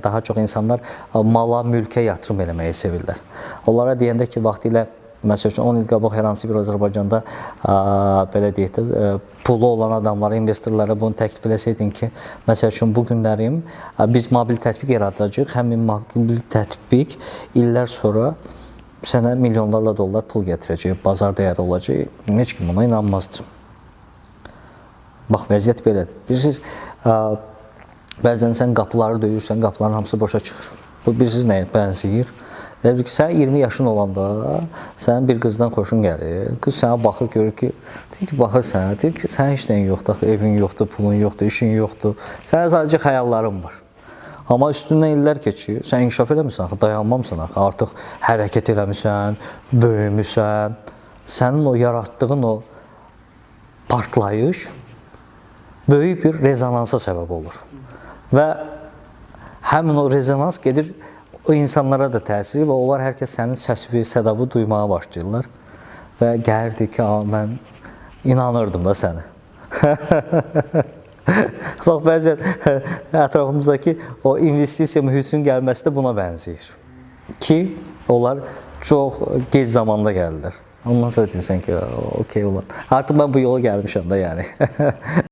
Daha çox insanlar mala, mülkə yatırım eləməyi sevirlər. Onlara deyəndə ki, vaxtilə məsəl üçün 10 il qabaq hər hansı bir Azərbaycanda belə deyək də pulu olan adamlara, investorlara bunu təklif eləsəydin ki, məsəl üçün bu günlərim biz mobil tətbiq yaradacağıq. Həmin mobil tətbiq illər sonra sənə milyonlarla dollar pul gətirəcək, bazar dəyəri olacaq. Heç kim buna inanmazdı. Bax, vəziyyət belədir. Bilirsiniz, bəzən sən qapıları döyürsən, qapıların hamısı boşa çıxır. Bu, bilirsiniz nəyə bənzəyir? Deyir ki, sən 20 yaşın olanda sənin bir qızdan xoşun gəlir. Qız sənə baxır, görür ki, baxır sənə, deyir ki, sənin heç nəyin yoxdur, evin yoxdur, pulun yoxdur, işin yoxdur. Sənin sadəcə xəyalların var. Amma üstündən illər keçir, sən inkişaf eləmirsən, dayanmamısan, artıq hərəkət eləmirsən, böyümüsən. Sənin o yaratdığın o partlayış böyük bir rezonansa səbəb olur. Və həmin o rezonans gedir o insanlara da təsir və onlar hər kəs sənin səsvi, sədavı duymağa başlayırlar və gəlirdi ki, mən inanırdım da sənə. Bax, bəzən ətrafımızdakı o investisiya mühitinin gəlməsi də buna bənzəyir ki, onlar çox gec zamanda gəlirlər. Ondan sonra deyirsən ki, okey olan. Artıq mən bu yola gəlmişəm də, yəni.